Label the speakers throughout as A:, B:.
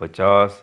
A: 50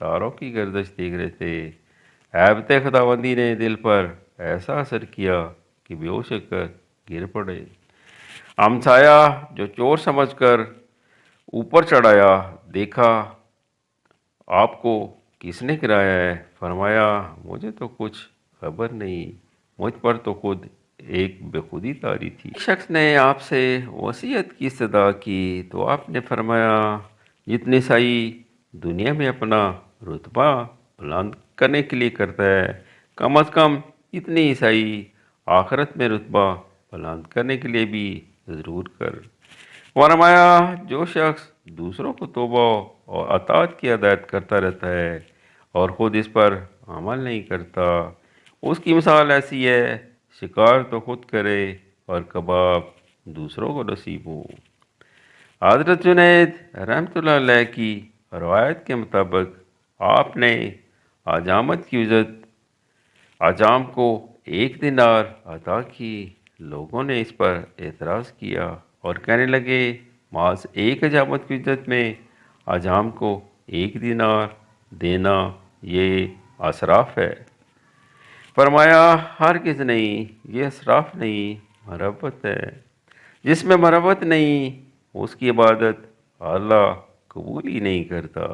A: تاروں کی گردش دیکھ رہے تھے۔ ہیبت خداوندی نے دل پر ایسا اثر کیا کہ بے ہوش ہو کر گر پڑے۔ ہمسایہ جو چور سمجھ کر اوپر چڑھایا، دیکھا آپ کو کس نے گرایا ہے؟ فرمایا مجھے تو کچھ خبر نہیں، مجھ پر تو خود ایک بے خودی طاری تھی۔ ایک شخص نے آپ سے وصیت کی استدعا کی تو آپ نے فرمایا جتنی سعی دنیا میں اپنا رتبہ بلند کرنے کے لیے کرتا ہے، کم از کم اتنی ہی سعی آخرت میں رتبہ بلند کرنے کے لیے بھی ضرور کر۔ فرمایا جو شخص دوسروں کو توبہ اور اطاعت کی ہدایت کرتا رہتا ہے اور خود اس پر عمل نہیں کرتا، اس کی مثال ایسی ہے شکار تو خود کرے اور کباب دوسروں کو نصیب ہو۔ حضرت جنید رحمۃ اللہ علیہ کی روایت کے مطابق آپ نے حجامت کی اجرت حجام کو 1 دینار عطا کی۔ لوگوں نے اس پر اعتراض کیا اور کہنے لگے محض 1 حجامت کی اجرت میں حجام کو 1 دینار دینا یہ اسراف ہے۔ فرمایا ہرگز نہیں، یہ اسراف نہیں، مربت ہے۔ جس میں مربت نہیں اس کی عبادت اللہ قبول ہی نہیں کرتا۔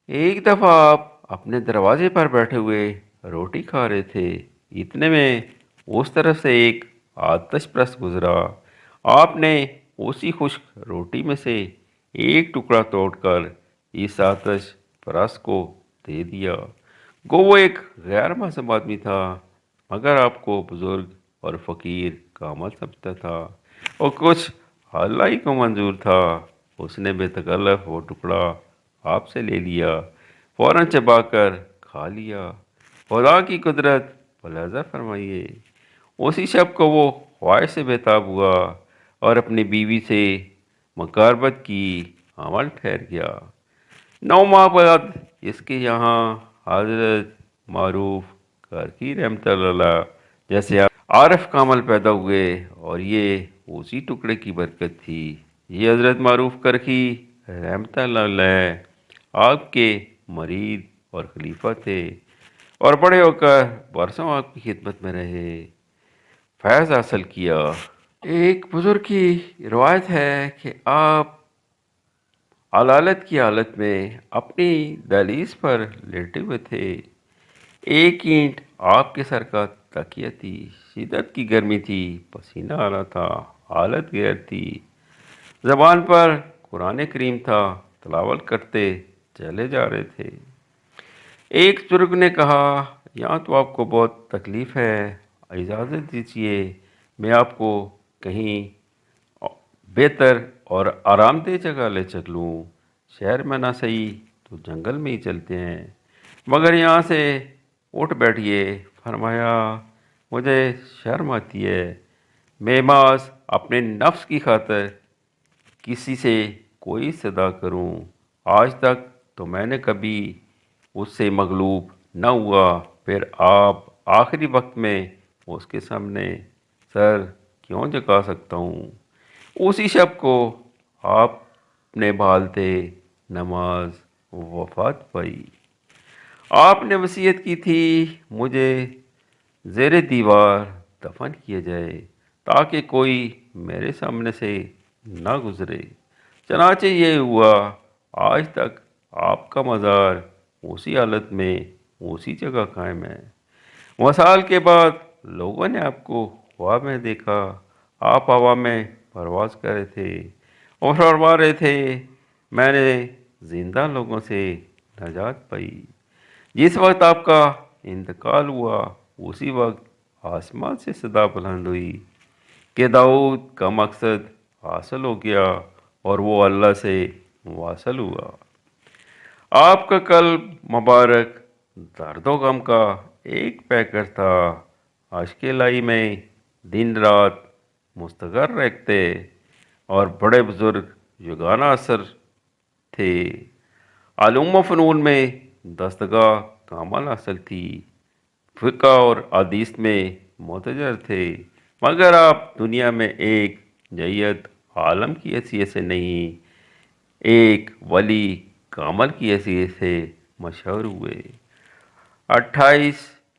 A: ایک دفعہ آپ اپنے دروازے پر بیٹھے ہوئے روٹی کھا رہے تھے، اتنے میں اس طرف سے ایک آتش پرست گزرا۔ آپ نے اسی خشک روٹی میں سے ایک ٹکڑا توڑ کر اس آتش پرست کو دے دیا۔ گو وہ ایک غیر مہذب آدمی تھا، مگر آپ کو بزرگ اور فقیر کا عمل سمجھتا تھا اور کچھ اللہ ہی کو منظور تھا۔ اس نے بے تکلف وہ ٹکڑا آپ سے لے لیا، فوراً چبا کر کھا لیا۔ خدا کی قدرت ملاحظہ فرمائیے۔ اسی شب کو وہ خواہش سے بےتاب ہوا اور اپنی بیوی سے مقاربت کی عمل ٹھہر گیا۔ 9 ماہ بعد اس کے یہاں حضرت معروف کرکی رحمۃ اللہ علیہ جیسے عارف کامل پیدا ہوئے اور یہ اسی ٹکڑے کی برکت تھی۔ یہ حضرت معروف کرکی رحمۃ اللہ علیہ آپ کے مرید اور خلیفہ تھے اور بڑے ہو کر برسوں آپ کی خدمت میں رہے، فیض حاصل کیا۔ ایک بزرگ کی روایت ہے کہ آپ علالت کی حالت میں اپنی دہلیز پر لیٹے ہوئے تھے۔ ایک اینٹ آپ کے سر کا تکیہ تھی، شدت کی گرمی تھی، پسینہ آ رہا تھا، حالت غیر تھی، زبان پر قرآن کریم تھا، تلاوت کرتے چلے جا رہے تھے۔ ایک بزرگ نے کہا یہاں تو آپ کو بہت تکلیف ہے، اجازت دیجیے میں آپ کو کہیں بہتر اور آرام دہ جگہ لے چلوں۔ شہر میں نہ صحیح تو جنگل میں ہی چلتے ہیں، مگر یہاں سے اٹھ بیٹھیے۔ فرمایا مجھے شرم آتی ہے، میں محض اپنے نفس کی خاطر کسی سے کوئی صدا کروں، آج تک تو میں نے کبھی اس سے مغلوب نہ ہوا، پھر آپ آخری وقت میں اس کے سامنے سر کیوں جھکا سکتا ہوں؟ اسی شب کو آپ نے بھالتے نماز وفات پائی۔ آپ نے وصیت کی تھی مجھے زیر دیوار دفن کیا جائے تاکہ کوئی میرے سامنے سے نہ گزرے، چنانچہ یہ ہوا۔ آج تک آپ کا مزار اسی حالت میں اسی جگہ قائم ہے۔ وصال کے بعد لوگوں نے آپ کو خواب میں دیکھا، آپ ہوا میں پرواز کر رہے تھے اور فرما رہے تھے میں نے زندہ لوگوں سے نجات پائی۔ جس وقت آپ کا انتقال ہوا اسی وقت آسمان سے صدا بلند ہوئی کہ داؤد کا مقصد حاصل ہو گیا اور وہ اللہ سے واصل ہوا۔ آپ کا قلب مبارک درد و غم کا ایک پیکر تھا، اشک الہی میں دن رات مستغر رہتے اور بڑے بزرگ یگانہ اثر تھے۔ علوم و فنون میں دستگاہ کامل حاصل تھی، فقہ اور حدیث میں معتبر تھے، مگر آپ دنیا میں ایک جید عالم کی حیثیت سے نہیں، ایک ولی کامل کی حیثیت سے مشہور ہوئے۔ 28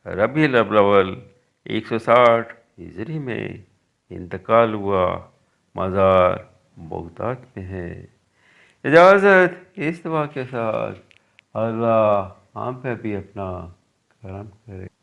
A: ربیع الاول 160 ہجری میں انتقال ہوا، مزار بغداد میں ہے۔ اجازت اس دعا کے ساتھ، اللہ ہم پہ بھی اپنا کرم کرے۔